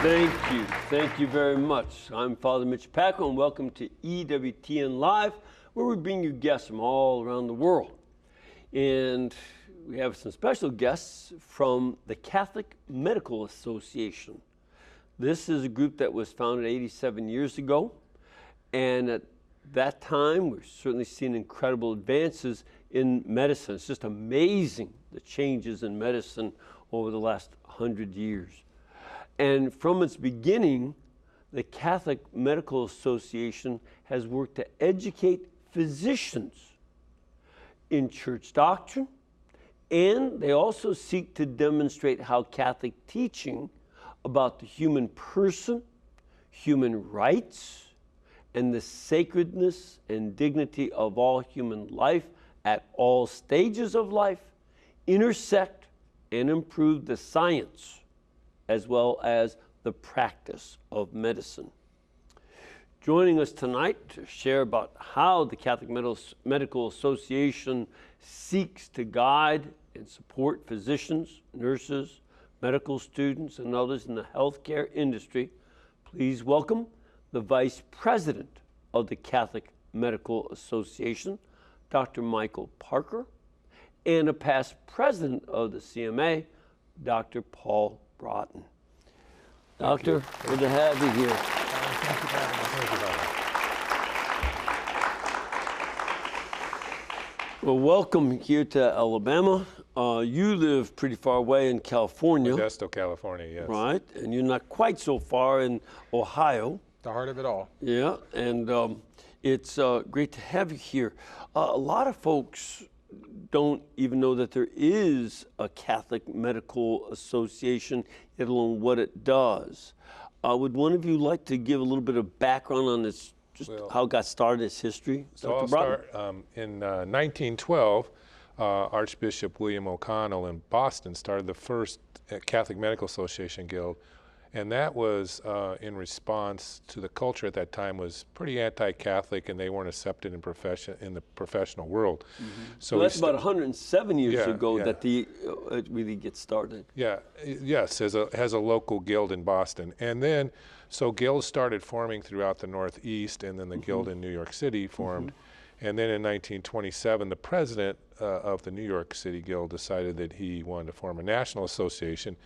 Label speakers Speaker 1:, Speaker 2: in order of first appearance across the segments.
Speaker 1: Thank you. Thank you very much. I'm Father Mitch Pacwa, and welcome to EWTN Live, where we bring you guests from all around the world. And we have some special guests from the Catholic Medical Association. This is a group that was founded 87 years ago, and at that time, we've certainly seen incredible advances in medicine. It's just amazing the changes in medicine over the last 100 years. And from its beginning, the Catholic Medical Association has worked to educate physicians in church doctrine, and they also seek to demonstrate how Catholic teaching about the human person, human rights, and the sacredness and dignity of all human life at all stages of life intersect and improve the science as well as the practice of medicine. Joining us tonight to share about how the Catholic Medical Association seeks to guide and support physicians, nurses, medical students, and others in the healthcare industry, please welcome the Vice President of the Catholic Medical Association, Dr. Michael Parker, and a past president of the CMA, Dr. Paul Braaton. Doctor, good to have you here.
Speaker 2: Thank you for having us.
Speaker 1: Well, welcome here to Alabama. You live pretty far away in California.
Speaker 2: Modesto, California, yes.
Speaker 1: Right, and you're not quite so far in Ohio.
Speaker 2: The heart of it all.
Speaker 1: Yeah, and it's great to have you here. A lot of folks don't even know that there is a Catholic Medical Association, let alone what it does. Would one of you like to give a little bit of background on this, just how it got started, its history?
Speaker 2: So I'll start in 1912. Archbishop William O'Connell in Boston started the first Catholic Medical Association Guild, and that was in response to the culture at that time was pretty anti-Catholic, and they weren't accepted in the professional world. Mm-hmm.
Speaker 1: So that's about 107 years ago that it really gets started.
Speaker 2: Yeah, yes, has a local guild in Boston, and then so guilds started forming throughout the Northeast, and then the guild in New York City formed. And then in 1927, the president of the New York City Guild decided that he wanted to form a national association.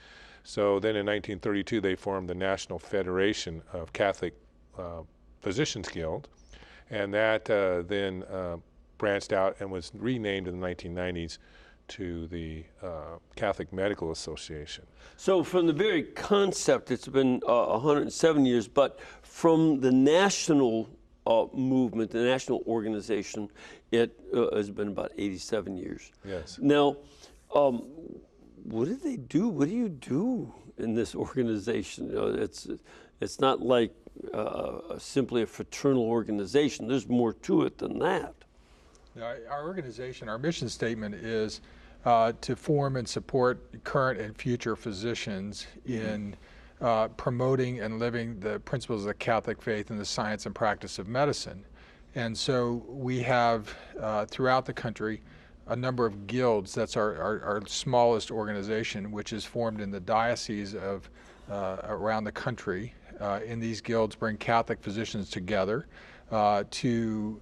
Speaker 2: So then in 1932, they formed the National Federation of Catholic Physicians Guild, and that then branched out and was renamed in the 1990s to the Catholic Medical Association.
Speaker 1: So from the very concept, it's been 107 years, but from the national movement, the national organization, it has been about 87 years.
Speaker 2: Yes.
Speaker 1: Now, what do they do? What do you do in this organization? You know, it's not like simply a fraternal organization. There's more to it than that.
Speaker 2: Our organization, our mission statement is to form and support current and future physicians in promoting and living the principles of the Catholic faith and the science and practice of medicine. And so we have throughout the country a number of guilds. That's our smallest organization, which is formed in the dioceses of around the country. In these guilds bring Catholic physicians together to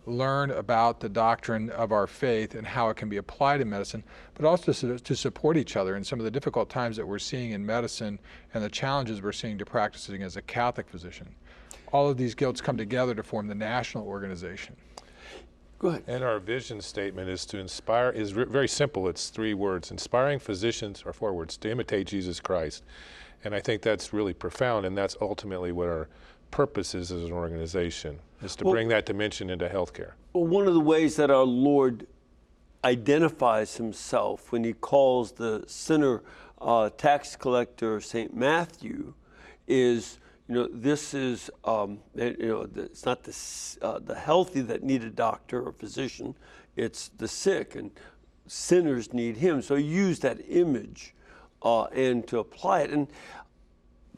Speaker 2: learn about the doctrine of our faith and how it can be applied in medicine, but also to support each other in some of the difficult times that we're seeing in medicine and the challenges we're seeing to practicing as a Catholic physician. All of these guilds come together to form the national organization.
Speaker 1: Go ahead.
Speaker 2: And our vision statement is to inspire, is very simple. It's 3 words: inspiring physicians, or 4 words, to imitate Jesus Christ. And I think that's really profound, and that's ultimately what our purpose is as an organization, is to bring that dimension into healthcare.
Speaker 1: Well, one of the ways that our Lord identifies himself when he calls the sinner tax collector St. Matthew is, this is, it's not the healthy that need a doctor or physician, it's the sick, and sinners need him. So use that image and to apply it. And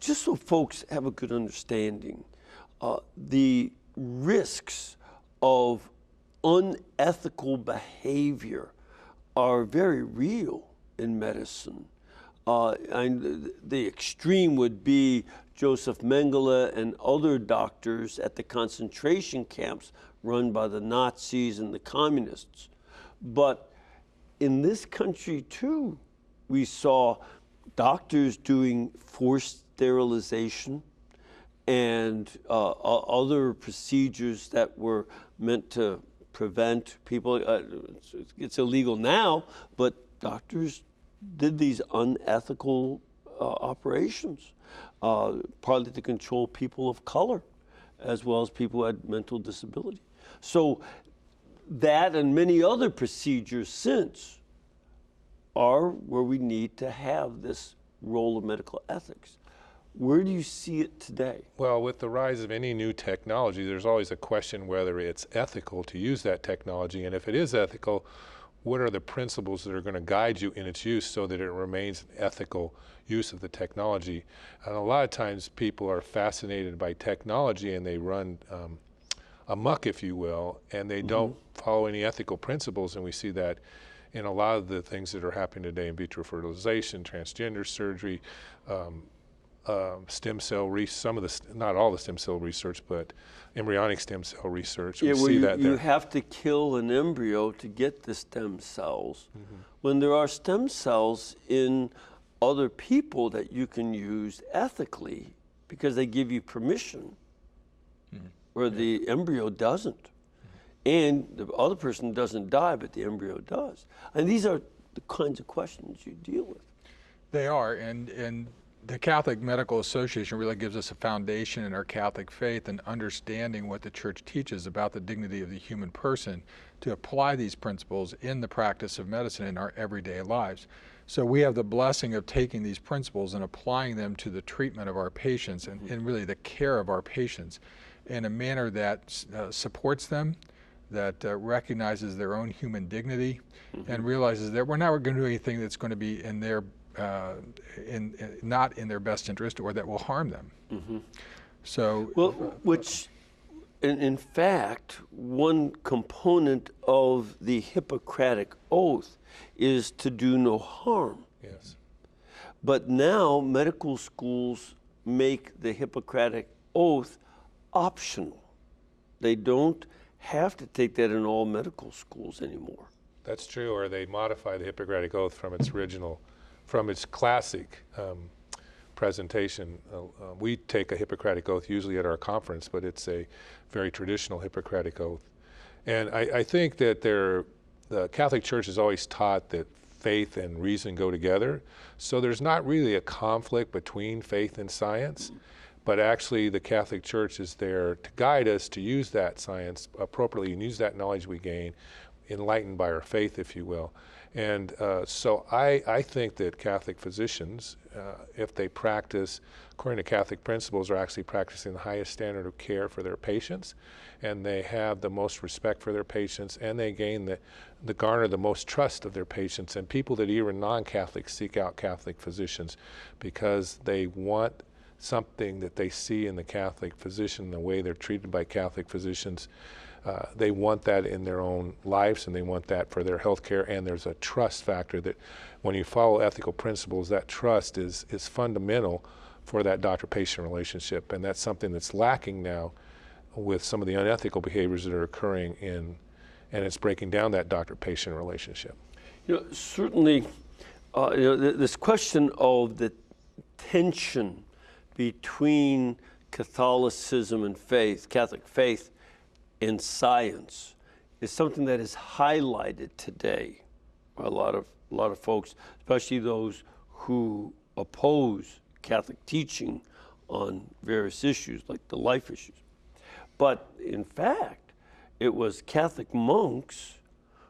Speaker 1: just so folks have a good understanding, the risks of unethical behavior are very real in medicine. And the extreme would be Joseph Mengele and other doctors at the concentration camps run by the Nazis and the communists. But in this country too, we saw doctors doing forced sterilization and other procedures that were meant to prevent people. It's illegal now, but doctors did these unethical operations, partly to control people of color, as well as people who had mental disability. So that and many other procedures since are where we need to have this role of medical ethics. Where do you see it today?
Speaker 3: Well, with the rise of any new technology, there's always a question whether it's ethical to use that technology. And if it is ethical, what are the principles that are going to guide you in its use so that it remains an ethical use of the technology? And a lot of times people are fascinated by technology and they run amok, if you will, and they don't follow any ethical principles. And we see that in a lot of the things that are happening today: in vitro fertilization, transgender surgery, stem cell research, not all the stem cell research, but embryonic stem cell research.
Speaker 1: Yeah,
Speaker 3: we see that
Speaker 1: you have to kill an embryo to get the stem cells. When there are stem cells in other people that you can use ethically because they give you permission, where the embryo doesn't. And the other person doesn't die, but the embryo does. And these are the kinds of questions you deal with.
Speaker 2: They are, and the Catholic Medical Association really gives us a foundation in our Catholic faith and understanding what the Church teaches about the dignity of the human person to apply these principles in the practice of medicine in our everyday lives. So we have the blessing of taking these principles and applying them to the treatment of our patients and really the care of our patients in a manner that supports them, that recognizes their own human dignity, and realizes that we're not going to do anything that's going to be in their not in their best interest or that will harm them. So,
Speaker 1: well, which, in fact, one component of the Hippocratic Oath is to do no harm.
Speaker 3: Yes.
Speaker 1: But now medical schools make the Hippocratic Oath optional. They don't have to take that in all medical schools anymore.
Speaker 3: That's true, or they modify the Hippocratic Oath from its original, from its classic presentation. We take a Hippocratic Oath usually at our conference, but it's a very traditional Hippocratic Oath. And I think that the Catholic Church has always taught that faith and reason go together. So there's not really a conflict between faith and science, but actually the Catholic Church is there to guide us to use that science appropriately and use that knowledge we gain, enlightened by our faith, if you will. And so I think that Catholic physicians, if they practice according to Catholic principles, are actually practicing the highest standard of care for their patients, and they have the most respect for their patients, and they garner the most trust of their patients. And people that even non-Catholics seek out Catholic physicians because they want something that they see in the Catholic physician, the way they're treated by Catholic physicians. They want that in their own lives, and they want that for their health care. And there's a trust factor that when you follow ethical principles, that trust is fundamental for that doctor-patient relationship. And that's something that's lacking now with some of the unethical behaviors that are occurring and it's breaking down that doctor-patient relationship.
Speaker 1: Certainly, this question of the tension between Catholicism and faith, Catholic faith, and science is something that is highlighted today by a lot of folks, especially those who oppose Catholic teaching on various issues like the life issues. But in fact, it was Catholic monks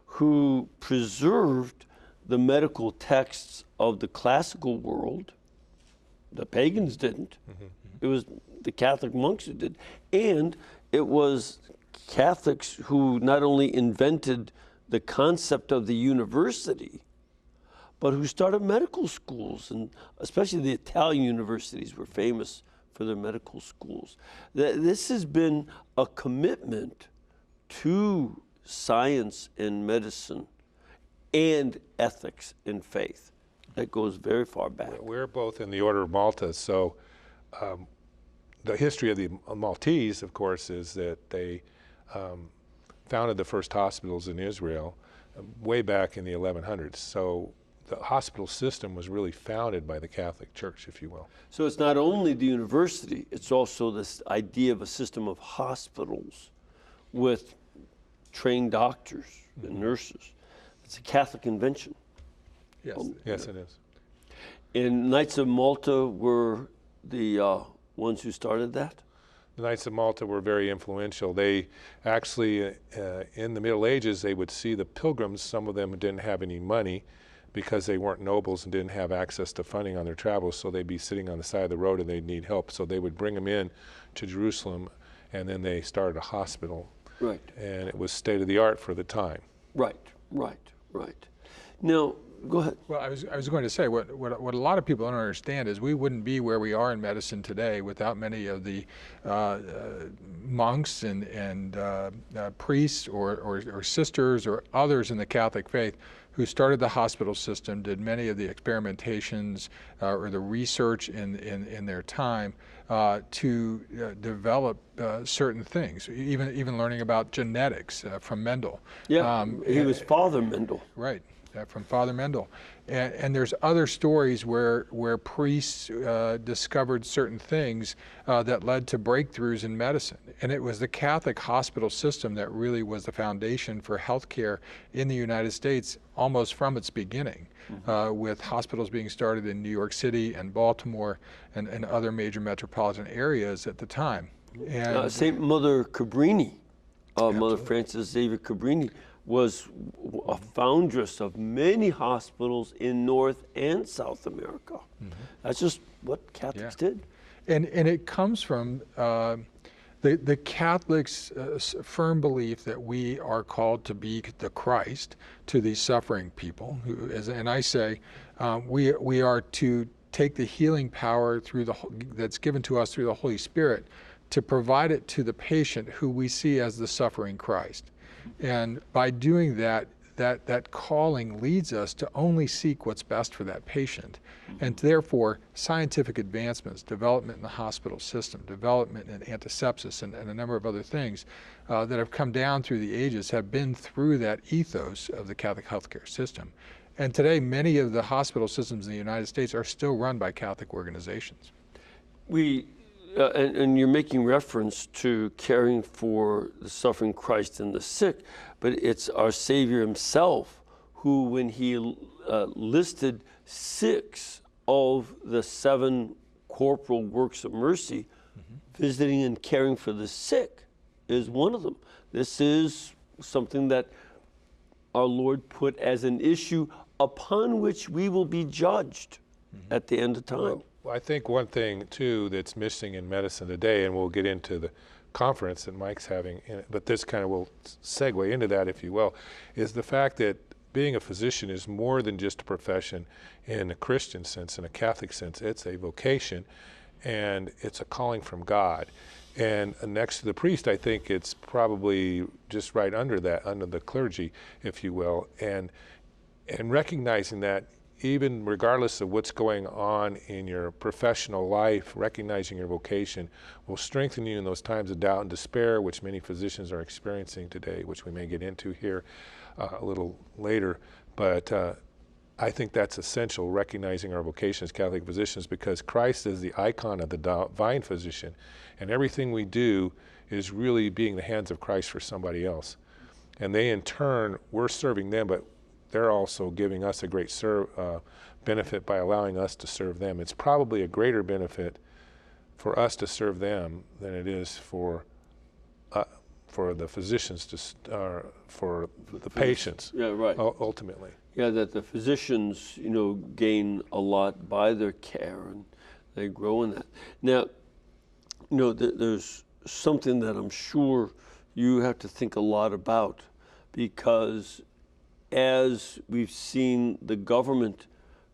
Speaker 1: who preserved the medical texts of the classical world. The pagans didn't. It was the Catholic monks who did. And it was Catholics who not only invented the concept of the university, but who started medical schools, and especially the Italian universities were famous for their medical schools. This has been a commitment to science and medicine and ethics and faith. That goes very far back.
Speaker 3: We're both in the Order of Malta, so the history of the Maltese, of course, is that they founded the first hospitals in Israel way back in the 1100s. So the hospital system was really founded by the Catholic Church, if you will.
Speaker 1: So it's not only the university, it's also this idea of a system of hospitals with trained doctors and nurses. It's a Catholic invention.
Speaker 2: Yes.
Speaker 3: Yes, it is.
Speaker 1: And Knights of Malta were the ones who started that?
Speaker 3: The Knights of Malta were very influential. They actually, in the Middle Ages, they would see the pilgrims. Some of them didn't have any money because they weren't nobles and didn't have access to funding on their travels, so they'd be sitting on the side of the road and they'd need help. So they would bring them in to Jerusalem, and then they started a hospital.
Speaker 1: Right.
Speaker 3: And it was state-of-the-art for the time.
Speaker 1: Right. Now, go ahead.
Speaker 2: Well, I was going to say, what a lot of people don't understand is we wouldn't be where we are in medicine today without many of the monks and priests or sisters or others in the Catholic faith who started the hospital system, did many of the experimentations or the research in their time to develop certain things, even learning about genetics from Mendel.
Speaker 1: Yeah, he was Father Mendel.
Speaker 2: Right. From Father Mendel. And there's other stories where priests discovered certain things that led to breakthroughs in medicine. And it was the Catholic hospital system that really was the foundation for healthcare in the United States almost from its beginning, with hospitals being started in New York City and Baltimore and other major metropolitan areas at the time. And
Speaker 1: St. Mother Cabrini, Mother Frances Xavier Cabrini, was a foundress of many hospitals in North and South America. That's just what Catholics did.
Speaker 2: And it comes from the Catholics' firm belief that we are called to be the Christ to these suffering people. And I say we are to take the healing power that's given to us through the Holy Spirit to provide it to the patient who we see as the suffering Christ. And by doing that, that calling leads us to only seek what's best for that patient. And therefore, scientific advancements, development in the hospital system, development in antisepsis, and a number of other things that have come down through the ages have been through that ethos of the Catholic healthcare system. And today, many of the hospital systems in the United States are still run by Catholic organizations.
Speaker 1: And you're making reference to caring for the suffering Christ and the sick, but it's our Savior himself who, when he listed 6 of the 7 corporal works of mercy, visiting and caring for the sick is one of them. This is something that our Lord put as an issue upon which we will be judged at the end of time.
Speaker 3: Well, I think one thing, too, that's missing in medicine today, and we'll get into the conference that Mike's having, but this kind of will segue into that, if you will, is the fact that being a physician is more than just a profession in a Christian sense, in a Catholic sense. It's a vocation, and it's a calling from God. And next to the priest, I think it's probably just right under that, under the clergy, if you will, and recognizing that even regardless of what's going on in your professional life, recognizing your vocation will strengthen you in those times of doubt and despair, which many physicians are experiencing today, which we may get into here a little later. But I think that's essential, recognizing our vocation as Catholic physicians, because Christ is the icon of the divine physician, and everything we do is really being the hands of Christ for somebody else. And they, in turn, we're serving them, but they're also giving us a great benefit by allowing us to serve them. It's probably a greater benefit for us to serve them than it is for the physicians for the patients.
Speaker 1: Yeah, right.
Speaker 3: Ultimately.
Speaker 1: Yeah, that the physicians, gain a lot by their care, and they grow in that. Now, there's something that I'm sure you have to think a lot about, because as we've seen the government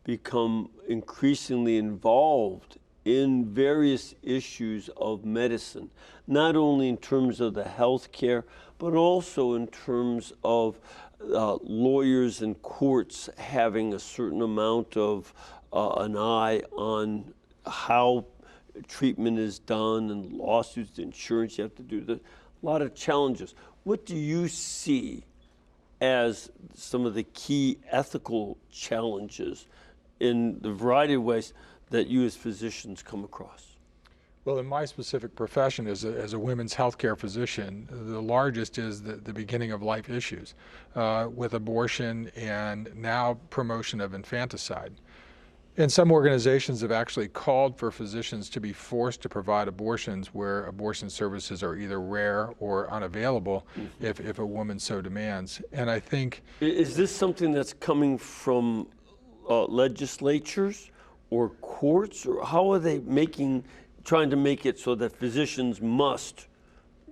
Speaker 1: become increasingly involved in various issues of medicine, not only in terms of the health care, but also in terms of lawyers and courts having a certain amount of an eye on how treatment is done, and lawsuits, insurance you have to do, a lot of challenges. What do you see as some of the key ethical challenges in the variety of ways that you as physicians come across?
Speaker 2: Well, in my specific profession as a women's healthcare physician, the largest is the beginning of life issues with abortion and now promotion of infanticide. And some organizations have actually called for physicians to be forced to provide abortions where abortion services are either rare or unavailable if a woman so demands. And I think...
Speaker 1: Is this something that's coming from legislatures or courts, or how are they trying to make it so that physicians must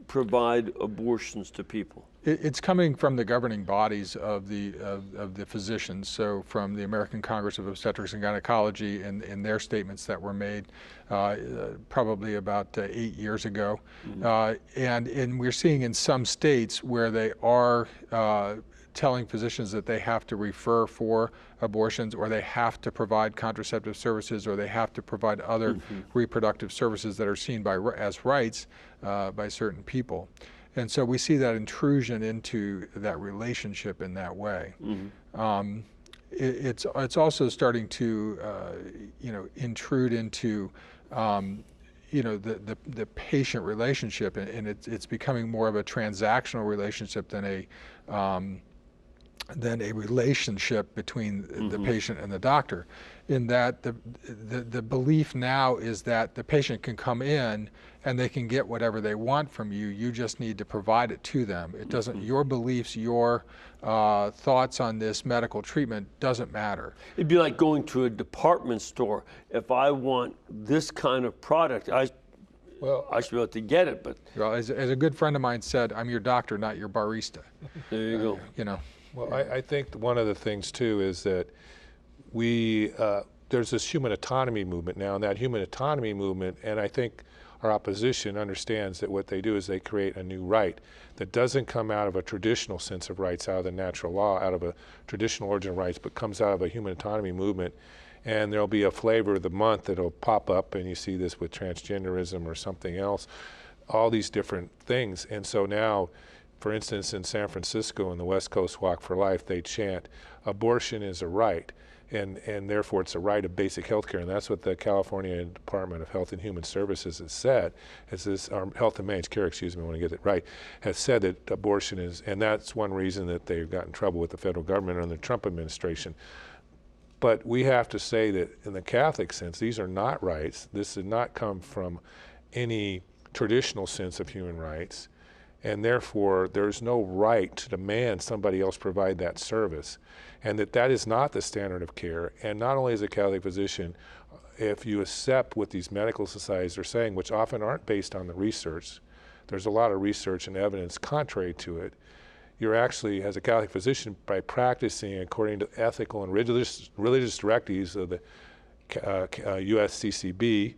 Speaker 1: provide abortions to people?
Speaker 2: It's coming from the governing bodies of the physicians, so from the American Congress of Obstetrics and Gynecology and their statements that were made probably about 8 years ago. And we're seeing in some states where they are telling physicians that they have to refer for abortions, or they have to provide contraceptive services, or they have to provide other reproductive services that are seen as rights by certain people. And so we see that intrusion into that relationship in that way. It's also starting to intrude into the patient relationship, and it's becoming more of a transactional relationship than a relationship between the patient and the doctor. In that the belief now is that the patient can come in and they can get whatever they want from you. You just need to provide it to them. It doesn't. Your beliefs, your thoughts on this medical treatment doesn't matter.
Speaker 1: It'd be like going to a department store. If I want this kind of product, I should be able to get it. But
Speaker 2: well, as a good friend of mine said, I'm your doctor, not your barista.
Speaker 1: There you go.
Speaker 2: You know.
Speaker 3: Well, I think one of the things too is that there's this human autonomy movement now, and that human autonomy movement, and I think our opposition understands that what they do is they create a new right that doesn't come out of a traditional sense of rights, out of the natural law, out of a traditional origin of rights, but comes out of a human autonomy movement. And there'll be a flavor of the month that'll pop up, and you see this with transgenderism or something else, all these different things. And so now, for instance, in San Francisco in the West Coast Walk for Life, they chant, abortion is a right, and therefore it's a right of basic health care. And that's what the California Department of Health and Human Services has said, Health and Managed Care, excuse me, I want to get it right, has said that abortion is, and that's one reason that they've got in trouble with the federal government under the Trump administration. But we have to say that in the Catholic sense, these are not rights. This did not come from any traditional sense of human rights. And therefore, there's no right to demand somebody else provide that service. And that is not the standard of care. And not only as a Catholic physician, if you accept what these medical societies are saying, which often aren't based on the research, there's a lot of research and evidence contrary to it, you're actually, as a Catholic physician, by practicing according to ethical and religious directives of the USCCB,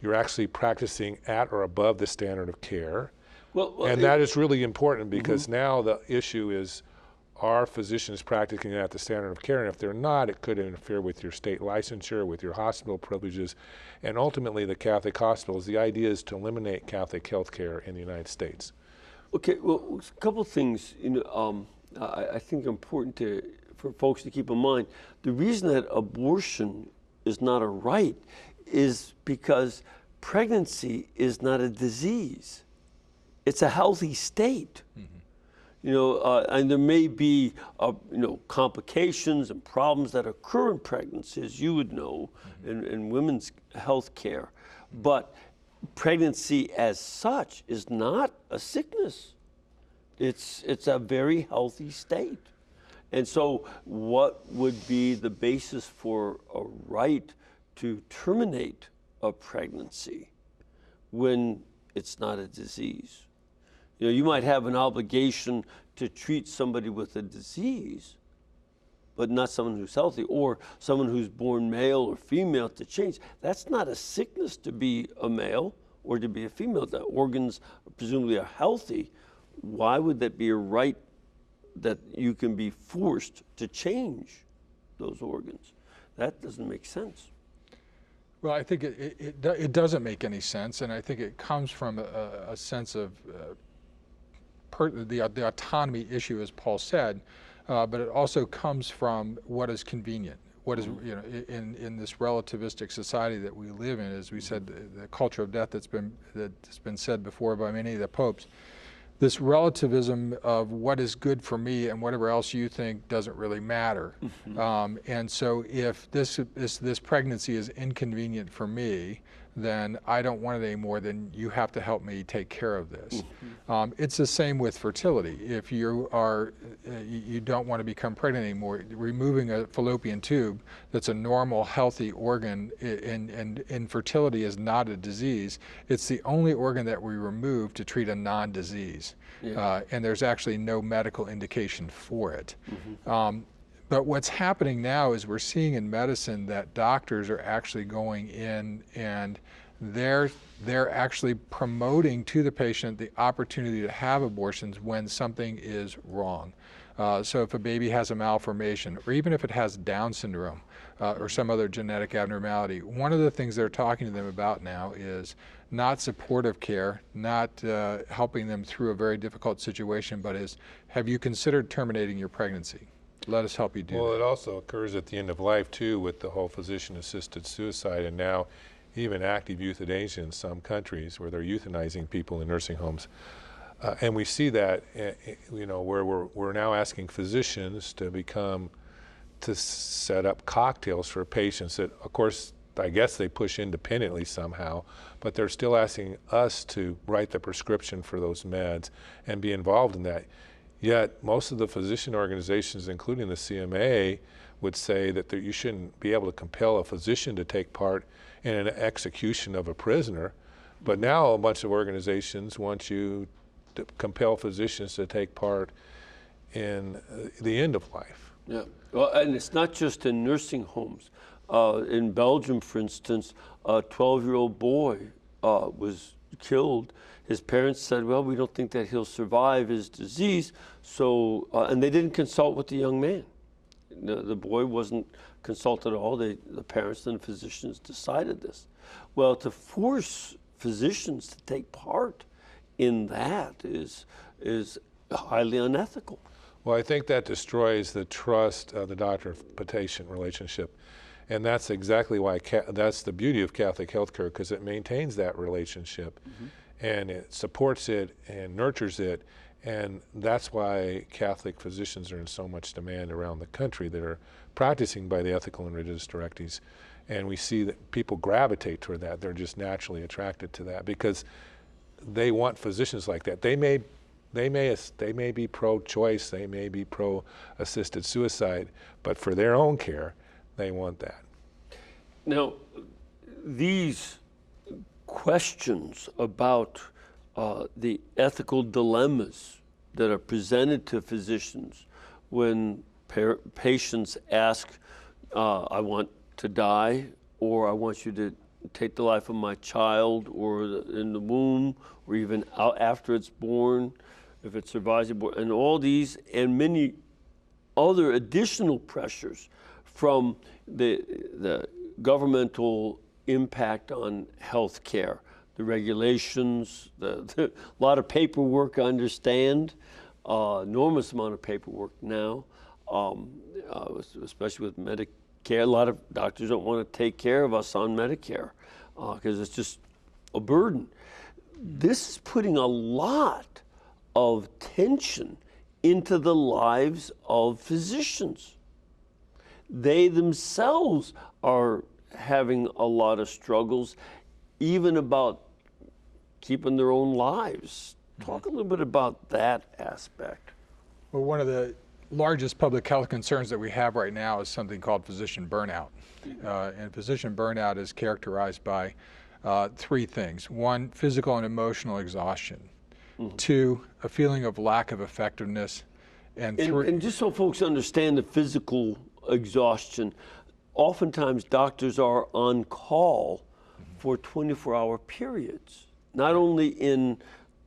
Speaker 3: you're actually practicing at or above the standard of care. And that is really important because now the issue is, are physicians practicing at the standard of care? And if they're not, it could interfere with your state licensure, with your hospital privileges, and ultimately the Catholic hospitals. The idea is to eliminate Catholic health care in the United States.
Speaker 1: Okay, well, a couple things I think are important for folks to keep in mind. The reason that abortion is not a right is because pregnancy is not a disease. It's a healthy state. And there may be complications and problems that occur in pregnancy, as you would know, in women's health care. But pregnancy as such is not a sickness. It's a very healthy state. And so what would be the basis for a right to terminate a pregnancy when it's not a disease? You might have an obligation to treat somebody with a disease, but not someone who's healthy, or someone who's born male or female to change. That's not a sickness to be a male or to be a female. The organs presumably are healthy. Why would that be a right that you can be forced to change those organs. That doesn't make sense.
Speaker 2: Well, I think it doesn't make any sense, and I think it comes from a sense of the autonomy issue, as Paul said, but it also comes from what is convenient. What is, in this relativistic society that we live in, as we said, the culture of death that's been said before by many of the popes. This relativism of what is good for me and whatever else you think doesn't really matter. And so if this pregnancy is inconvenient for me, then I don't want it anymore, then you have to help me take care of this. It's the same with fertility. If you don't want to become pregnant anymore, removing a fallopian tube that's a normal, healthy organ, and infertility is not a disease. It's the only organ that we remove to treat a non-disease. And there's actually no medical indication for it. But what's happening now is we're seeing in medicine that doctors are actually going in and they're actually promoting to the patient the opportunity to have abortions when something is wrong. So if a baby has a malformation, or even if it has Down syndrome or some other genetic abnormality, one of the things they're talking to them about now is not supportive care, not helping them through a very difficult situation, but is, have you considered terminating your pregnancy? Let us help you do that.
Speaker 3: Well, it also occurs at the end of life, too, with the whole physician-assisted suicide, and now even active euthanasia in some countries where they're euthanizing people in nursing homes. And we see that, where we're now asking physicians to set up cocktails for patients that, of course, I guess they push independently somehow, but they're still asking us to write the prescription for those meds and be involved in that. Yet most of the physician organizations, including the CMA, would say that you shouldn't be able to compel a physician to take part in an execution of a prisoner. But now a bunch of organizations want you to compel physicians to take part in the end of life.
Speaker 1: Yeah, well, and it's not just in nursing homes. In Belgium, for instance, a 12-year-old boy was killed. His parents said, well, we don't think that he'll survive his disease, so, and they didn't consult with the young man. The boy wasn't consulted at all. The parents and the physicians decided this. Well, to force physicians to take part in that is highly unethical.
Speaker 3: Well, I think that destroys the trust of the doctor-patient relationship. And that's exactly why, that's the beauty of Catholic healthcare, because it maintains that relationship. And it supports it and nurtures it, and that's why Catholic physicians are in so much demand around the country that are practicing by the ethical and religious directives. And we see that people gravitate toward that. They're just naturally attracted to that because they want physicians like that. They may be pro-choice, they may be pro-assisted suicide, but for their own care, they want that.
Speaker 1: Now, these questions about the ethical dilemmas that are presented to physicians when patients ask, I want to die, or I want you to take the life of my child, or in the womb, or even out after it's born, if it survives, and all these and many other additional pressures from the governmental impact on health care, the regulations, a lot of paperwork, I understand, enormous amount of paperwork now, especially with Medicare. A lot of doctors don't want to take care of us on Medicare because it's just a burden. This is putting a lot of tension into the lives of physicians. They themselves are having a lot of struggles, even about keeping their own lives. Talk a little bit about that aspect.
Speaker 2: Well, one of the largest public health concerns that we have right now is something called physician burnout. And physician burnout is characterized by three things. One, physical and emotional exhaustion. Two, a feeling of lack of effectiveness. And three,
Speaker 1: and just so folks understand the physical exhaustion, oftentimes doctors are on call for 24-hour periods, not only in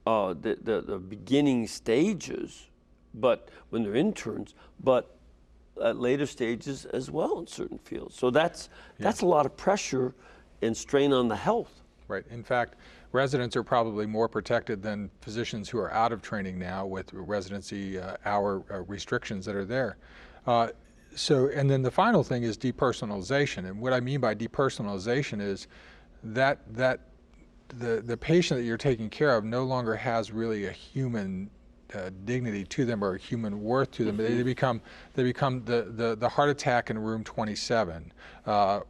Speaker 1: the beginning stages but when they're interns, but at later stages as well in certain fields. So that's a lot of pressure and strain on the health.
Speaker 2: Right. In fact, residents are probably more protected than physicians who are out of training now with residency hour restrictions that are there. And then the final thing is depersonalization. And what I mean by depersonalization is that the patient that you're taking care of no longer has really a human dignity to them or human worth to them. They become the heart attack in room 27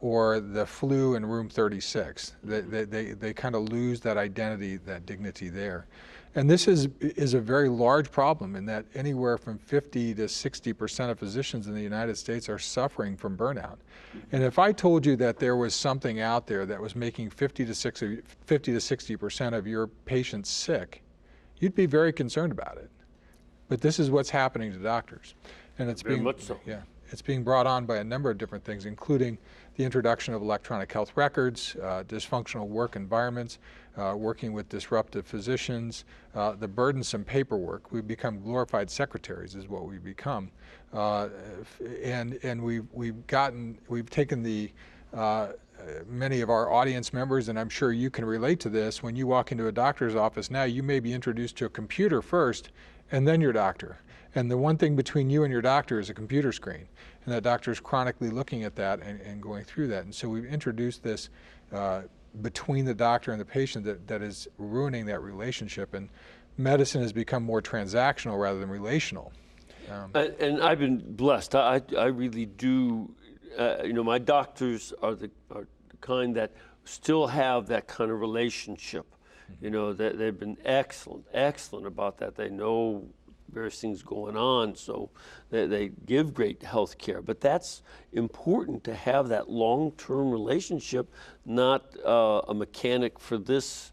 Speaker 2: or the flu in room 36. They kind of lose that identity, that dignity there. And this is a very large problem in that anywhere from 50 to 60% of physicians in the United States are suffering from burnout. And if I told you that there was something out there that was making 50 to 60% of your patients sick, you'd be very concerned about it. But this is what's happening to doctors. And it's
Speaker 1: Very much so.
Speaker 2: Yeah, it's being brought on by a number of different things, including the introduction of electronic health records, dysfunctional work environments, working with disruptive physicians, the burdensome paperwork. We've become glorified secretaries is what we've become. And we've taken the many of our audience members, and I'm sure you can relate to this, when you walk into a doctor's office now, you may be introduced to a computer first and then your doctor. And the one thing between you and your doctor is a computer screen. And that doctor is chronically looking at that and going through that. And so we've introduced this between the doctor and the patient that is ruining that relationship. And medicine has become more transactional rather than relational.
Speaker 1: And I've been blessed. I really do. My doctors are the kind that still have that kind of relationship. They've been excellent about that. They know various things going on, so they give great health care. But that's important to have that long-term relationship, not a mechanic for this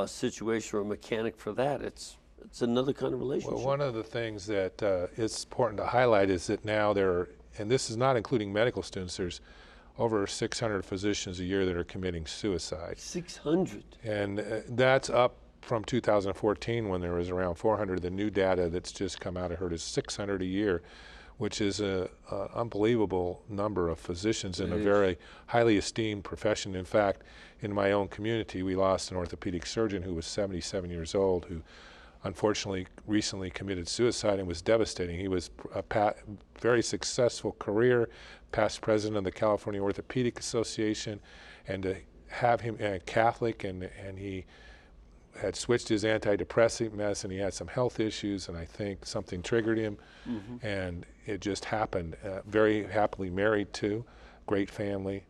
Speaker 1: situation or a mechanic for that. It's another kind of relationship.
Speaker 3: Well, one of the things that is important to highlight is that now there are, and this is not including medical students, there's over 600 physicians a year that are committing suicide.
Speaker 1: 600?
Speaker 3: And that's up from 2014 when there was around 400. The new data that's just come out, I heard, is 600 a year, which is an unbelievable number of physicians in a very highly esteemed profession. In fact, in my own community, we lost an orthopedic surgeon who was 77 years old who unfortunately recently committed suicide and was devastating. He was a very successful career, past president of the California Orthopedic Association, and to have him Catholic, and he had switched his antidepressant medicine. He had some health issues, and I think something triggered him, and it just happened. Very happily married too, great family.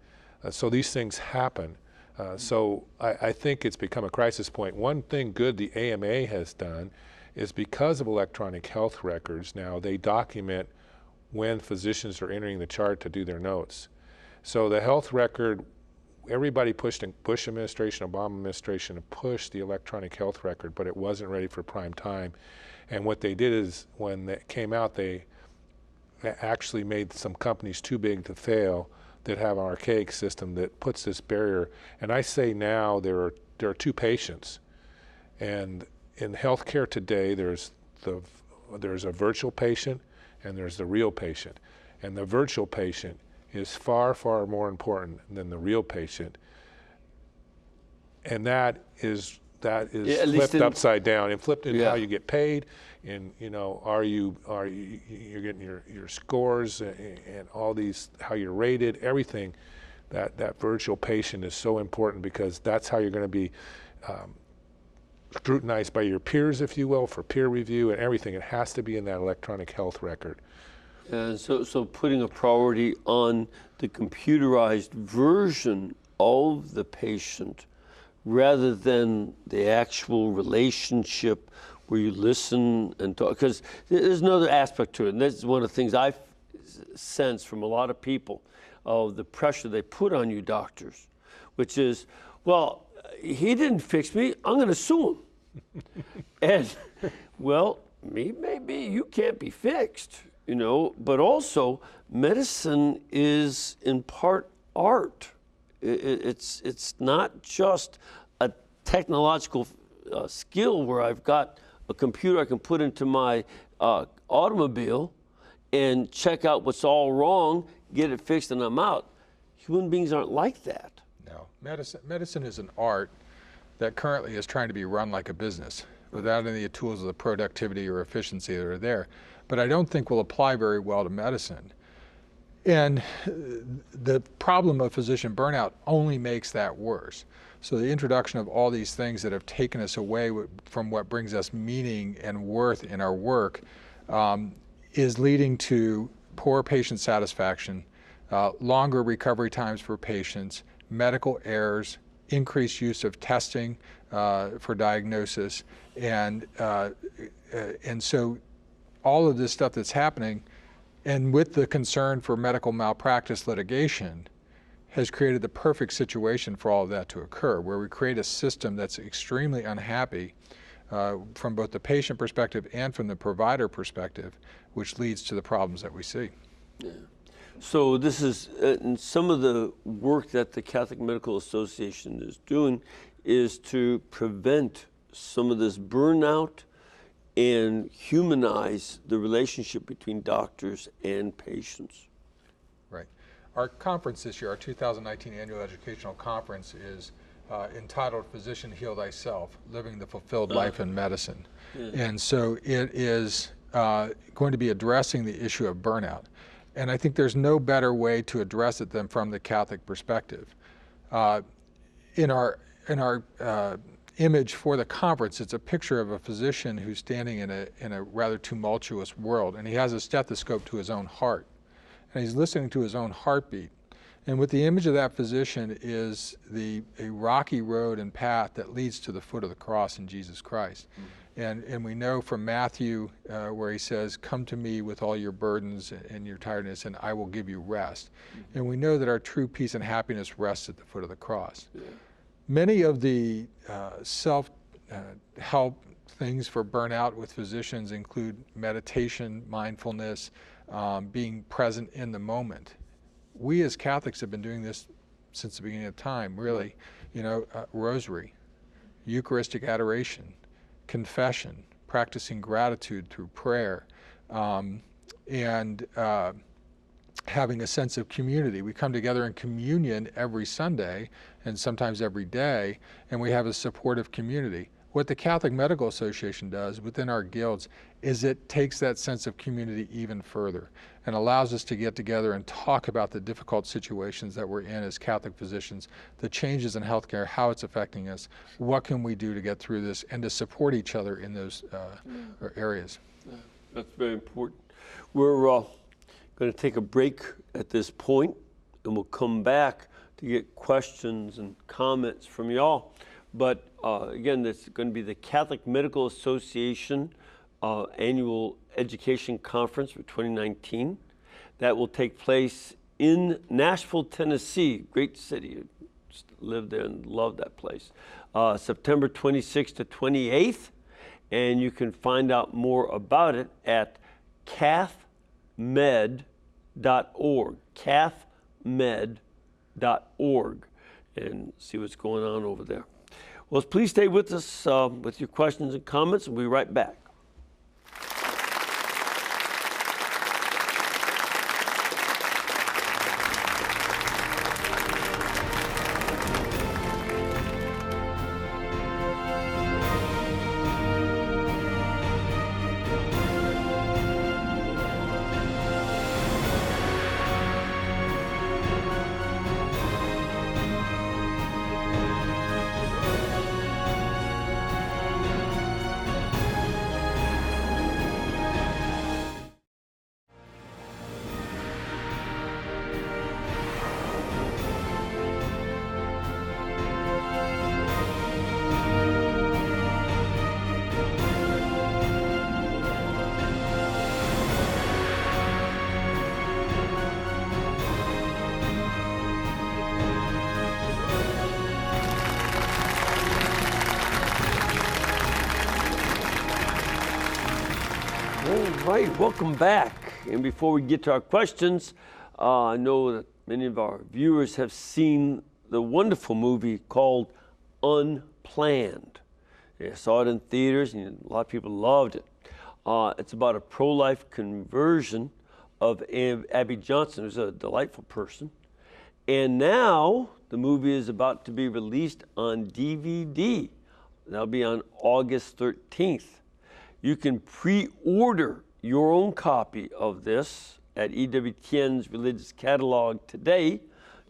Speaker 3: So these things happen. So I think it's become a crisis point. One thing good the AMA has done is because of electronic health records now, they document when physicians are entering the chart to do their notes. So the health record, everybody pushed in Bush administration, Obama administration to push the electronic health record, but it wasn't ready for prime time. And what they did is when it came out, they actually made some companies too big to fail that have an archaic system that puts this barrier. And I say now there are two patients. And in healthcare today, there's a virtual patient and there's the real patient. And the virtual patient is far, far more important than the real patient. And that is flipped upside down and flipped into how you get paid, and are you getting your scores and all these, how you're rated, everything. That virtual patient is so important because that's how you're going to be scrutinized by your peers, if you will, for peer review and everything. It has to be in that electronic health record.
Speaker 1: And so putting a priority on the computerized version of the patient rather than the actual relationship where you listen and talk. Because there's another aspect to it, and that's one of the things I've sensed from a lot of people, of the pressure they put on you doctors, which is, well, he didn't fix me, I'm going to sue him. And, well, maybe you can't be fixed, but also medicine is in part art. It's not just a technological skill where I've got a computer I can put into my automobile and check out what's all wrong, get it fixed, and I'm out. Human beings aren't like that.
Speaker 2: No, medicine is an art that currently is trying to be run like a business without any of the tools of the productivity or efficiency that are there. But I don't think will apply very well to medicine. And the problem of physician burnout only makes that worse. So the introduction of all these things that have taken us away from what brings us meaning and worth in our work is leading to poor patient satisfaction, longer recovery times for patients, medical errors, increased use of testing for diagnosis, and so all of this stuff that's happening, and with the concern for medical malpractice litigation, has created the perfect situation for all of that to occur, where we create a system that's extremely unhappy from both the patient perspective and from the provider perspective, which leads to the problems that we see.
Speaker 1: Yeah. So this is, and some of the work that the Catholic Medical Association is doing is to prevent some of this burnout and humanize the relationship between doctors and patients.
Speaker 2: Right. Our conference this year, our 2019 annual educational conference, is entitled Physician Heal Thyself, Living the Fulfilled Life in Medicine. Yeah. And so it is going to be addressing the issue of burnout. And I think there's no better way to address it than from the Catholic perspective. In our image for the conference, it's a picture of a physician who's standing in a rather tumultuous world, and he has a stethoscope to his own heart, and he's listening to his own heartbeat. And with the image of that physician is a rocky road and path that leads to the foot of the cross in Jesus Christ. And we know from Matthew where he says, "Come to me with all your burdens and your tiredness, and I will give you rest." And we know that our true peace and happiness rests at the foot of the cross. Yeah. Many of the self-help things for burnout with physicians include meditation, mindfulness, being present in the moment. We as Catholics have been doing this since the beginning of time, really. Rosary, Eucharistic adoration, confession, practicing gratitude through prayer, and having a sense of community. We come together in communion every Sunday and sometimes every day, and we have a supportive community. What the Catholic Medical Association does within our guilds is it takes that sense of community even further and allows us to get together and talk about the difficult situations that we're in as Catholic physicians, the changes in healthcare, how it's affecting us, what can we do to get through this, and to support each other in those areas.
Speaker 1: That's very important. We're going to take a break at this point, and we'll come back to get questions and comments from y'all. But again, this is going to be the Catholic Medical Association Annual Education Conference for 2019. That will take place in Nashville, Tennessee, great city. Just lived there and loved that place. September 26th to 28th. And you can find out more about it at cathmed.org, cathmed.org, and see what's going on over there. Well, please stay with us with your questions and comments, and we'll be right back. All right, welcome back. And before we get to our questions, I know that many of our viewers have seen the wonderful movie called Unplanned. I saw it in theaters, and a lot of people loved it. It's about a pro-life conversion of Abby Johnson, who's a delightful person. And now the movie is about to be released on DVD. That'll be on August 13th. You can pre-order your own copy of this at EWTN's Religious Catalog today.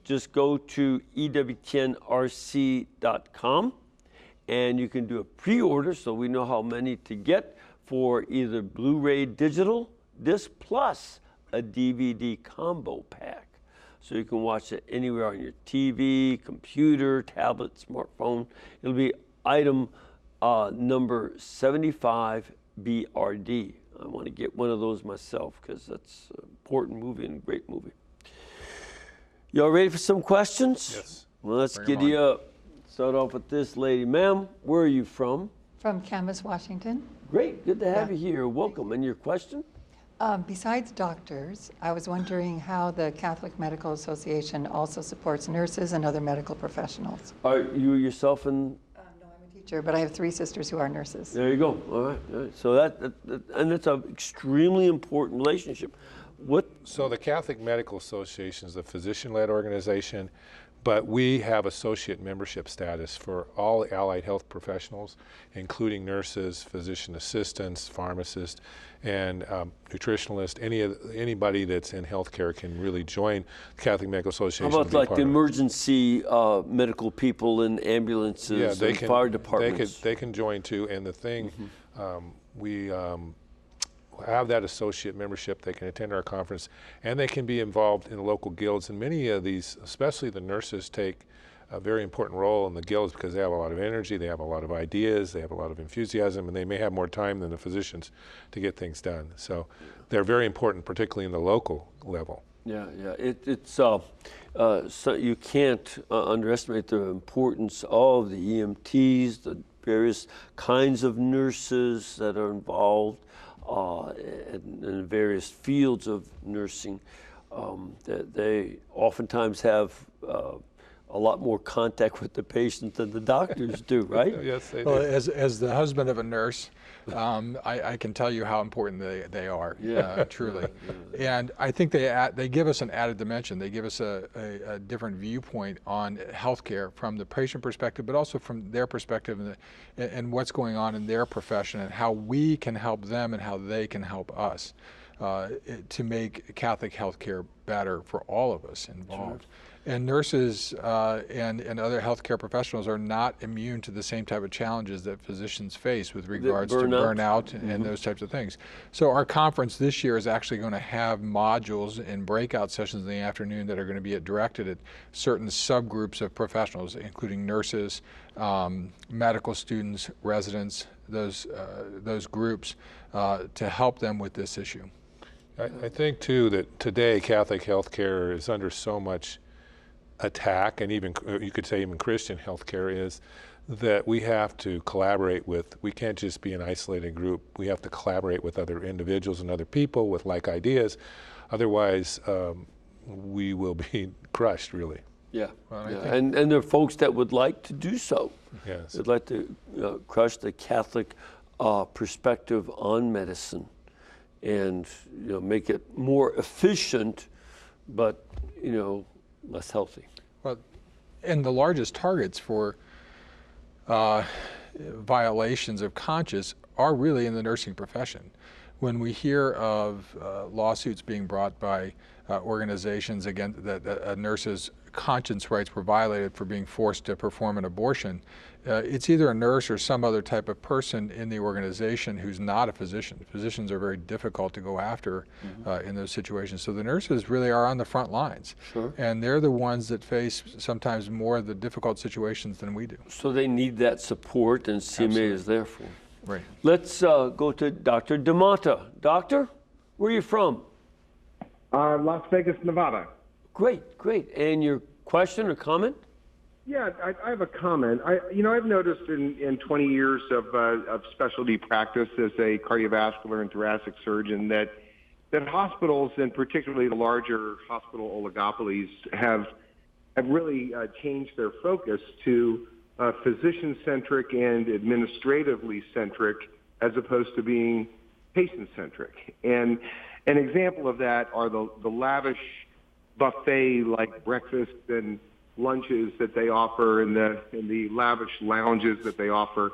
Speaker 1: Just go to EWTNRC.com and you can do a pre-order so we know how many to get for either Blu-ray digital disc plus a DVD combo pack. So you can watch it anywhere on your TV, computer, tablet, smartphone. It'll be item number 75 BRD. I want to get one of those myself because that's an important movie and a great movie. Y'all ready for some questions?
Speaker 3: Yes.
Speaker 1: Well, let's
Speaker 2: Bring 'em
Speaker 1: giddy
Speaker 2: on.
Speaker 1: up. Start off with this lady. Ma'am, where are you from?
Speaker 4: From Camas, Washington.
Speaker 1: Great, good to have
Speaker 4: Yeah.
Speaker 1: you here. Welcome. And your question?
Speaker 4: Besides doctors, I was wondering how the Catholic Medical Association also supports nurses and other medical professionals.
Speaker 1: Are you yourself in?
Speaker 4: No, I'm a teacher, but I have 3 sisters who are nurses.
Speaker 1: There you go. All right. All right. So and it's an extremely important relationship.
Speaker 3: So the Catholic Medical Association is a physician-led organization, but we have associate membership status for all allied health professionals, including nurses, physician assistants, pharmacists, and nutritionalists. Anybody that's in healthcare can really join the Catholic Medical Association.
Speaker 1: How about like the emergency medical people in ambulances and fire departments?
Speaker 3: They can join too. And the thing, we have that associate membership. They can attend our conference, and they can be involved in local guilds. And many of these, especially the nurses, take a very important role in the guilds because they have a lot of energy, they have a lot of ideas, they have a lot of enthusiasm, and they may have more time than the physicians to get things done. So they're very important, particularly in the local level.
Speaker 1: Yeah, yeah. So you can't underestimate the importance of the EMTs, the various kinds of nurses that are involved in various fields of nursing. That they oftentimes have a lot more contact with the patient than the doctors do, right?
Speaker 3: Yes, they
Speaker 2: Well,
Speaker 3: do.
Speaker 2: as the husband of a nurse, I can tell you how important they are, truly. And I think they give us an added dimension. They give us a different viewpoint on healthcare from the patient perspective, but also from their perspective and what's going on in their profession and how we can help them and how they can help us to make Catholic healthcare better for all of us involved. Sure. And nurses and other healthcare professionals are not immune to the same type of challenges that physicians face with regards to burnout and those types of things. So our conference this year is actually going to have modules and breakout sessions in the afternoon that are going to be directed at certain subgroups of professionals, including nurses, medical students, residents, those groups, to help them with this issue.
Speaker 3: I think too that today Catholic healthcare is under so much attack, and even you could say even Christian healthcare is, that we have to collaborate with. We can't just be an isolated group. We have to collaborate with other individuals and other people with like ideas. Otherwise, we will be crushed, really.
Speaker 1: Yeah, and there are folks that would like to do so.
Speaker 3: Yes.
Speaker 1: They'd like to crush the Catholic perspective on medicine and make it more efficient, but less healthy.
Speaker 2: Well, and the largest targets for violations of conscience are really in the nursing profession. When we hear of lawsuits being brought by organizations against that a nurse's conscience rights were violated for being forced to perform an abortion, it's either a nurse or some other type of person in the organization who's not a physician. Physicians are very difficult to go after in those situations. So the nurses really are on the front lines.
Speaker 1: Sure.
Speaker 2: And they're the ones that face sometimes more of the difficult situations than we do.
Speaker 1: So they need that support, and CMA is there for them.
Speaker 2: Right.
Speaker 1: Let's go to Dr. DeMata. Doctor, where are you from?
Speaker 5: Las Vegas, Nevada.
Speaker 1: Great, great. And your question or comment?
Speaker 5: Yeah, I have a comment. I've noticed in 20 years of specialty practice as a cardiovascular and thoracic surgeon that hospitals, and particularly the larger hospital oligopolies, have really changed their focus to physician-centric and administratively centric, as opposed to being patient-centric. And an example of that are the lavish buffet-like breakfasts and lunches that they offer and the lavish lounges that they offer.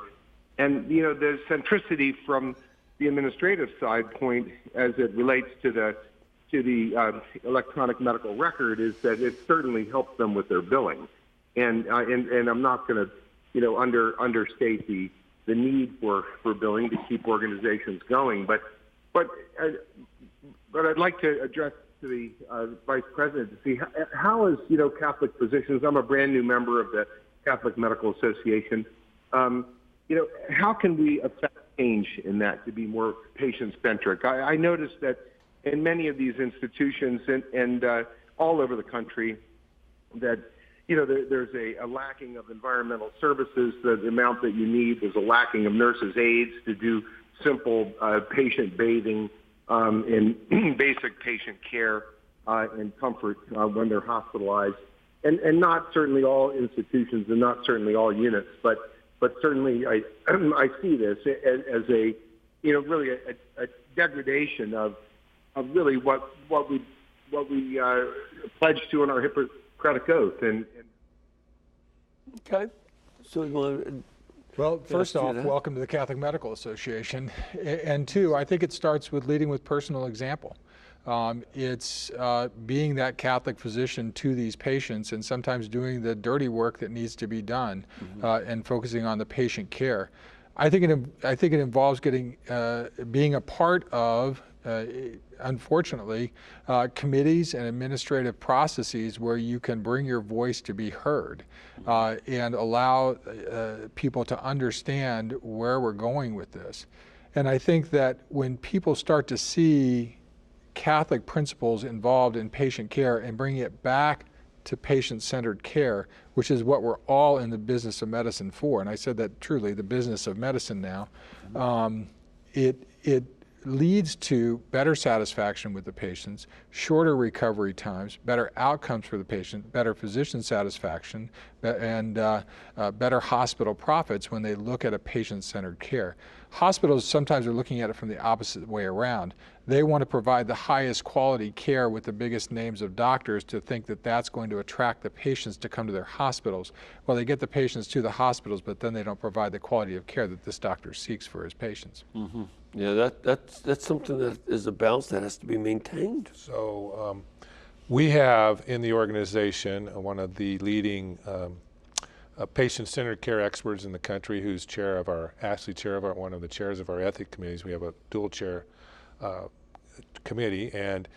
Speaker 5: And, the centricity from the administrative side point as it relates to the electronic medical record is that it certainly helps them with their billing. And I'm not going to, understate the need for billing to keep organizations going. But I'd like to address to the Vice President to see how is, Catholic physicians, I'm a brand new member of the Catholic Medical Association, how can we affect change in that to be more patient-centric? I noticed that in many of these institutions and all over the country that, there's a lacking of environmental services, the amount that you need. There's a lacking of nurses' aides to do simple patient bathing and basic patient care and comfort when they're hospitalized. And not certainly all institutions and not certainly all units, but certainly I see this as a, really a degradation of really what we pledged to in our Hippocratic Oath.
Speaker 1: Okay. So you want to...
Speaker 2: Well, first off, welcome to the Catholic Medical Association. And two, I think it starts with leading with personal example. It's being that Catholic physician to these patients and sometimes doing the dirty work that needs to be done and focusing on the patient care. I think it involves being a part of, unfortunately, committees and administrative processes where you can bring your voice to be heard and allow people to understand where we're going with this. And I think that when people start to see Catholic principles involved in patient care and bringing it back to patient-centered care, which is what we're all in the business of medicine for, and I said that truly, the business of medicine now, it leads to better satisfaction with the patients, shorter recovery times, better outcomes for the patient, better physician satisfaction, and better hospital profits when they look at a patient-centered care. Hospitals sometimes are looking at it from the opposite way around. They want to provide the highest quality care with the biggest names of doctors to think that that's going to attract the patients to come to their hospitals. Well, they get the patients to the hospitals, but then they don't provide the quality of care that this doctor seeks for his patients.
Speaker 1: Mm-hmm. Yeah, that's something that is a balance that has to be maintained.
Speaker 3: So we have in the organization one of the leading patient-centered care experts in the country who's one of the chairs of our ethics committees. We have a dual chair committee, and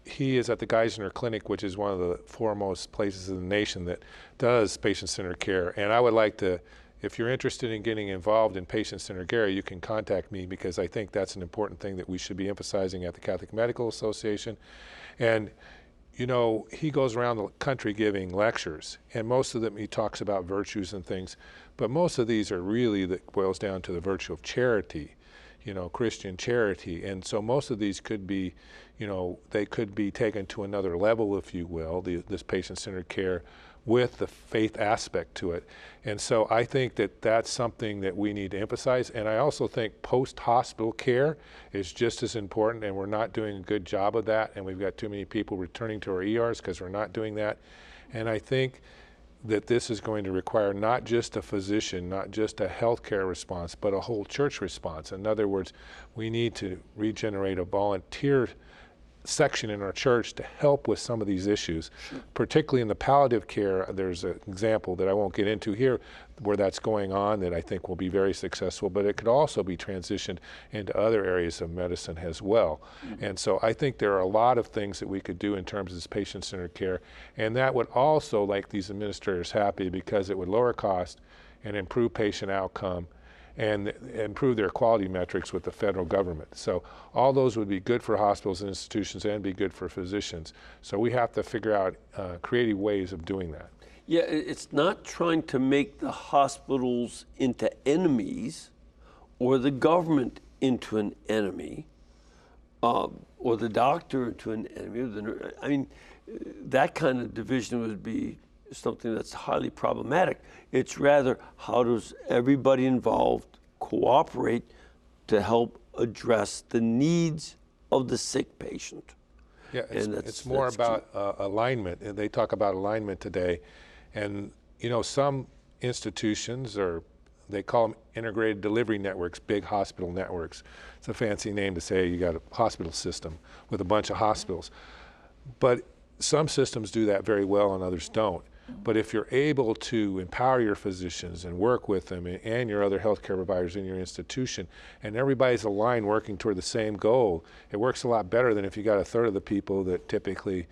Speaker 3: he is at the Geisner Clinic, which is one of the foremost places in the nation that does patient-centered care. And I would like to, if you're interested in getting involved in patient-centered care, you can contact me, because I think that's an important thing that we should be emphasizing at the Catholic Medical Association. And he goes around the country giving lectures, and most of them he talks about virtues and things, but most of these are really, that boils down to the virtue of charity, Christian charity. And so most of these could be, they could be taken to another level, if you will, this patient-centered care with the faith aspect to it. And so I think that that's something that we need to emphasize. And I also think post-hospital care is just as important, and we're not doing a good job of that. And we've got too many people returning to our ERs because we're not doing that. And I think that this is going to require not just a physician, not just a healthcare response, but a whole church response. In other words, we need to regenerate a volunteer section in our church to help with some of these issues, particularly in the palliative care. There's an example that I won't get into here where that's going on that I think will be very successful, but it could also be transitioned into other areas of medicine as well. And so I think there are a lot of things that we could do in terms of this patient-centered care, and that would also make these administrators happy, because it would lower cost and improve patient outcome and improve their quality metrics with the federal government. So all those would be good for hospitals and institutions and be good for physicians. So we have to figure out creative ways of doing that.
Speaker 1: Yeah, it's not trying to make the hospitals into enemies or the government into an enemy or the doctor into an enemy. I mean, that kind of division would be something that's highly problematic. It's rather, how does everybody involved cooperate to help address the needs of the sick patient.
Speaker 3: Yeah,
Speaker 1: And
Speaker 3: it's more about alignment, and they talk about alignment today. And you know, some institutions, or they call them integrated delivery networks, big hospital networks. It's a fancy name to say you got a hospital system with a bunch of hospitals. But some systems do that very well and others don't. But if you're able to empower your physicians and work with them and your other healthcare providers in your institution, and everybody's aligned working toward the same goal, it works a lot better than if you got a third of the people that typically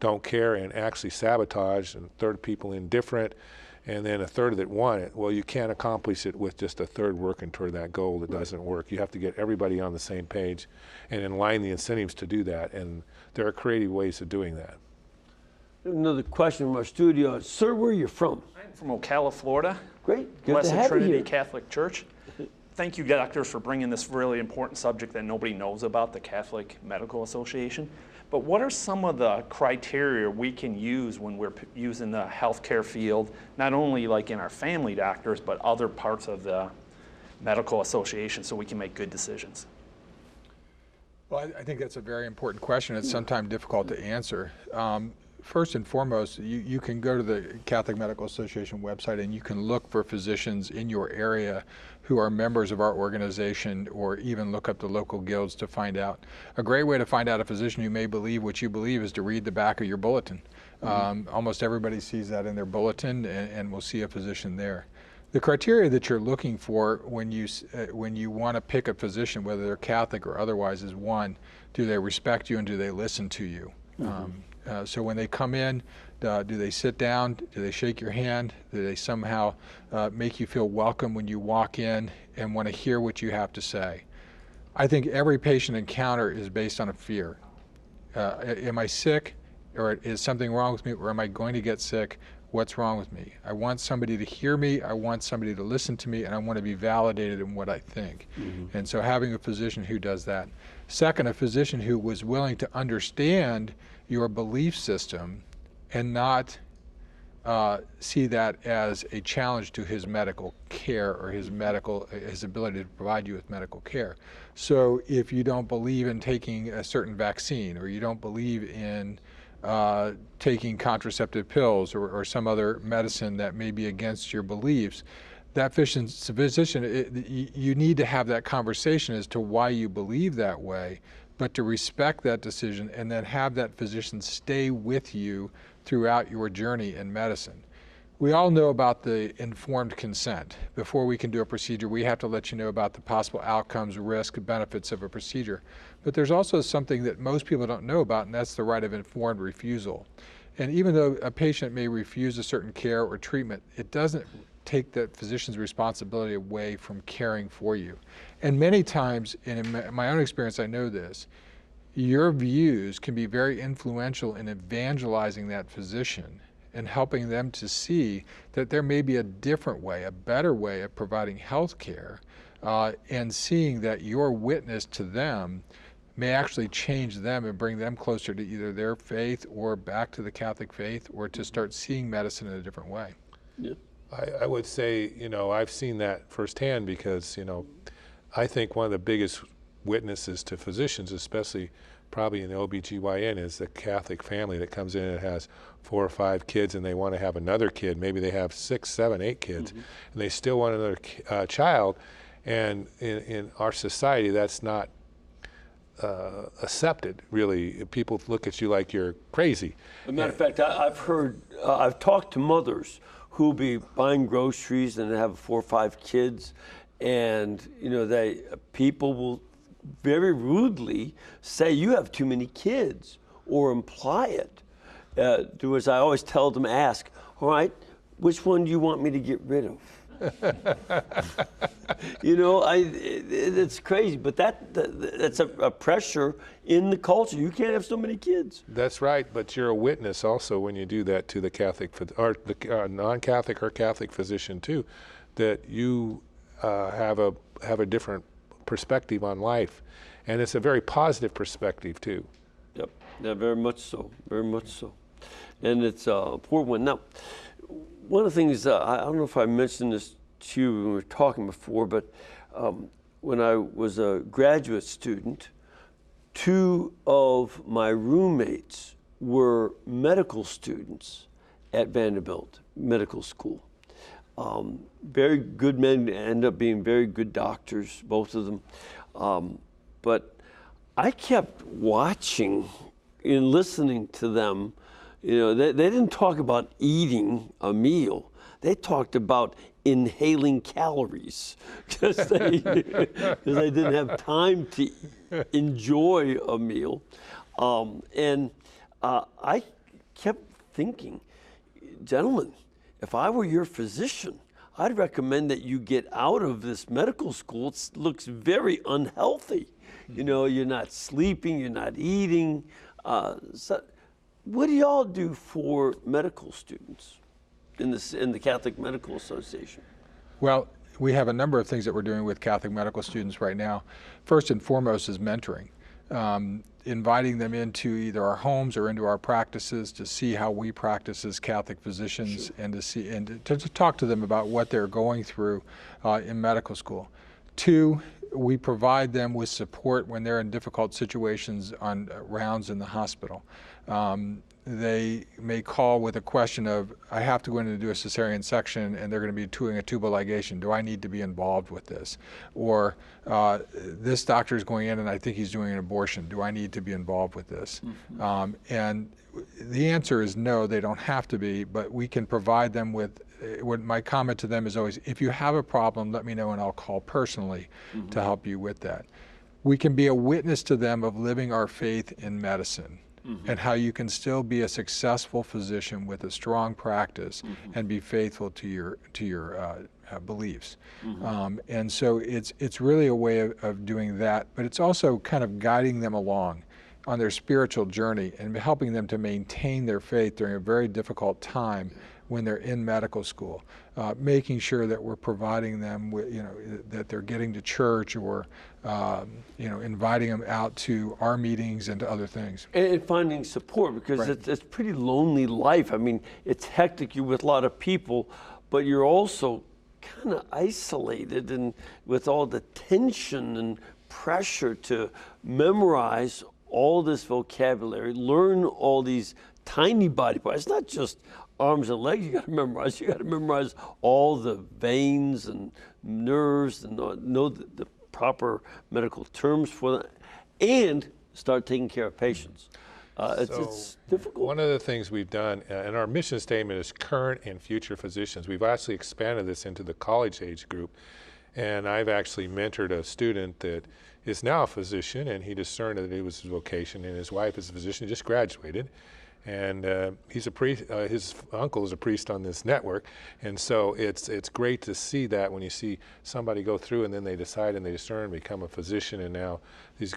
Speaker 3: don't care and actually sabotage, and a third of people indifferent, and then a third that want it. Well, you can't accomplish it with just a third working toward that goal. That doesn't work. You have to get everybody on the same page and align the incentives to do that, and there are creative ways of doing that.
Speaker 1: Another question from our studio. Sir, where are you from?
Speaker 6: I'm from Ocala, Florida.
Speaker 1: Great. Good
Speaker 6: Blessed
Speaker 1: to have
Speaker 6: Trinity
Speaker 1: you here.
Speaker 6: Catholic Church. Thank you, doctors, for bringing this really important subject that nobody knows about, the Catholic Medical Association. But what are some of the criteria we can use when we're using the healthcare field, not only like in our family doctors, but other parts of the medical association, so we can make good decisions?
Speaker 2: Well, I think that's a very important question. It's sometimes difficult to answer. First and foremost, you can go to the Catholic Medical Association website and you can look for physicians in your area who are members of our organization, or even look up the local guilds to find out. A great way to find out a physician who may believe what you believe is to read the back of your bulletin. Almost everybody sees that in their bulletin and will see a physician there. The criteria that you're looking for when you want to pick a physician, whether they're Catholic or otherwise, is one, do they respect you and do they listen to you? So when they come in, do they sit down? Do they shake your hand? Do they somehow make you feel welcome when you walk in and want to hear what you have to say? I think every patient encounter is based on a fear. Am I sick, or is something wrong with me, or am I going to get sick? What's wrong with me? I want somebody to hear me, I want somebody to listen to me, and I want to be validated in what I think. And so having a physician who does that. Second, a physician who was willing to understand your belief system and not see that as a challenge to his medical care or his ability to provide you with medical care. So if you don't believe in taking a certain vaccine, or you don't believe in taking contraceptive pills or some other medicine that may be against your beliefs, that physician, you need to have that conversation as to why you believe that way, but to respect that decision and then have that physician stay with you throughout your journey in medicine. We all know about the informed consent. Before we can do a procedure, we have to let you know about the possible outcomes, risk, benefits of a procedure. But there's also something that most people don't know about, and that's the right of informed refusal. And even though a patient may refuse a certain care or treatment, it doesn't take the physician's responsibility away from caring for you. And many times, in my own experience, I know this, your views can be very influential in evangelizing that physician and helping them to see that there may be a different way, a better way of providing health care, and seeing that your witness to them may actually change them and bring them closer to either their faith or back to the Catholic faith, or to start seeing medicine in a different way.
Speaker 1: Yeah.
Speaker 3: I would say, you know, I've seen that firsthand because, you know, I think one of the biggest witnesses to physicians, especially probably in the OBGYN, is the Catholic family that comes in and has 4 or 5 kids and they want to have another kid. Maybe they have 6, 7, 8 kids, and they still want another child. And in our society, that's not accepted, really. People look at you like you're crazy.
Speaker 1: As a matter of fact, I've talked to mothers who'll be buying groceries and they have 4 or 5 kids, and you know, people will very rudely say you have too many kids, or imply it. As I always tell them, ask, all right, which one do you want me to get rid of? You know, it's crazy, but that's a pressure in the culture. You can't have so many kids.
Speaker 3: That's right, but you're a witness also when you do that to the Catholic or the non-Catholic or Catholic physician too, that you have a different perspective on life, and it's a very positive perspective too.
Speaker 1: Yep, yeah, very much so, and it's an important one. Now, one of the things, I don't know if I mentioned this to you when we were talking before, but when I was a graduate student, 2 of my roommates were medical students at Vanderbilt Medical School. Very good men, end up being very good doctors, both of them. But I kept watching and listening to them. You know, they didn't talk about eating a meal. They talked about inhaling calories because they didn't have time to enjoy a meal. I kept thinking, gentlemen, if I were your physician, I'd recommend that you get out of this medical school. It looks very unhealthy. You know, you're not sleeping, you're not eating. So what do y'all do for medical students in the Catholic Medical Association?
Speaker 2: Well, we have a number of things that we're doing with Catholic medical students right now. First and foremost is mentoring. Inviting them into either our homes or into our practices to see how we practice as Catholic physicians, and to talk to them about what they're going through in medical school. 2, we provide them with support when they're in difficult situations on rounds in the hospital. They may call with a question of, I have to go in and do a cesarean section and they're going to be doing a tubal ligation. Do I need to be involved with this? Or this doctor is going in and I think he's doing an abortion. Do I need to be involved with this? And the answer is no, they don't have to be, but we can provide them with, what my comment to them is always, if you have a problem, let me know and I'll call personally to help you with that. We can be a witness to them of living our faith in medicine. And how you can still be a successful physician with a strong practice and be faithful to your beliefs. And so it's really a way of doing that, but it's also kind of guiding them along on their spiritual journey and helping them to maintain their faith during a very difficult time when they're in medical school, making sure that we're providing them with, that they're getting to church, or, inviting them out to our meetings and to other things.
Speaker 1: And finding support, because it's a pretty lonely life. I mean, it's hectic, you're with a lot of people, but you're also kind of isolated, and with all the tension and pressure to memorize all this vocabulary, learn all these tiny body parts. It's not just arms and legs you got to memorize. You got to memorize all the veins and nerves and know the proper medical terms for them, and start taking care of patients. It's difficult.
Speaker 3: One of the things we've done, and our mission statement is current and future physicians. We've actually expanded this into the college age group, and I've actually mentored a student that is now a physician, and he discerned that it was his vocation, and his wife is a physician, just graduated. And he's a priest. His uncle is a priest on this network, and so it's great to see that when you see somebody go through and then they decide and they discern, become a physician, and now he's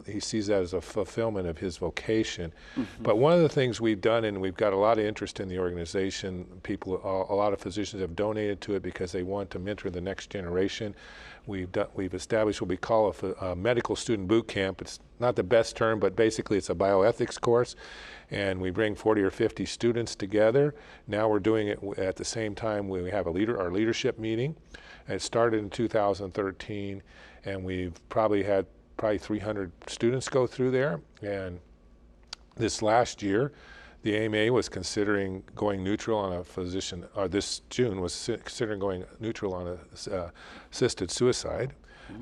Speaker 3: he sees that as a fulfillment of his vocation. But one of the things we've done, and we've got a lot of interest in the organization, a lot of physicians have donated to it because they want to mentor the next generation. We've established what we call a medical student boot camp. It's not the best term, but basically it's a bioethics course, and we bring 40 or 50 students together. Now we're doing it at the same time we have our leadership meeting. It started in 2013, and we've probably had 300 students go through there. And this last year, the AMA was considering going neutral on a physician, or this June was considering going neutral on assisted suicide.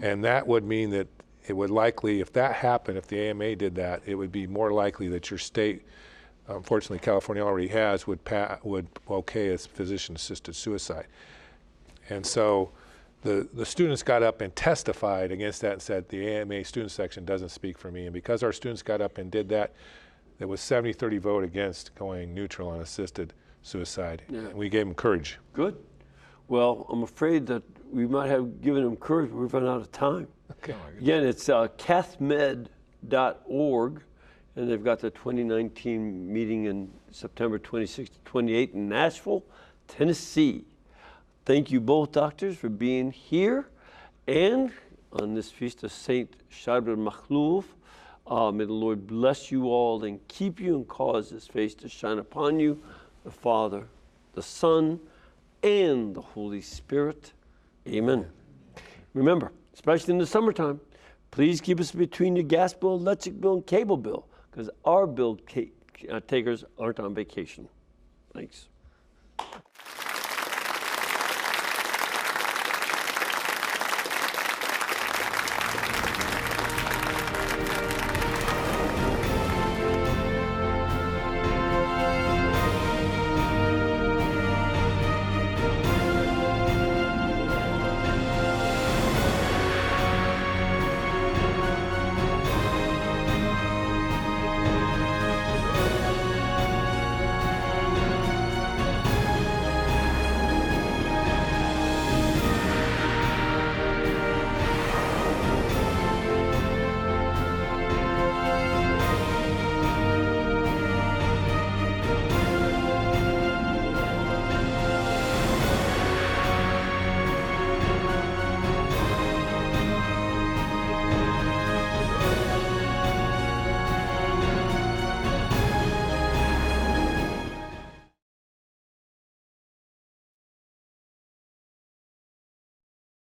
Speaker 3: And that would mean that it would likely, if that happened, if the AMA did that, it would be more likely that your state, unfortunately California already has, would okay as physician-assisted suicide. And so the students got up and testified against that and said the AMA student section doesn't speak for me. And because our students got up and did that, there was 70-30 vote against going neutral on assisted suicide. Yeah. And we gave them courage.
Speaker 1: Good. Well, I'm afraid that we might have given them courage, but we've run out of time.
Speaker 3: Okay.
Speaker 1: Again, it's cathmed.org, and they've got the 2019 meeting in September 26th to 28th in Nashville, Tennessee. Thank you both, doctors, for being here. And on this feast of Saint Shadra Machluf, may the Lord bless you all and keep you and cause his face to shine upon you, the Father, the Son, and the Holy Spirit. Amen. Remember, especially in the summertime. Please keep us between your gas bill, electric bill, and cable bill, because our bill takers aren't on vacation. Thanks.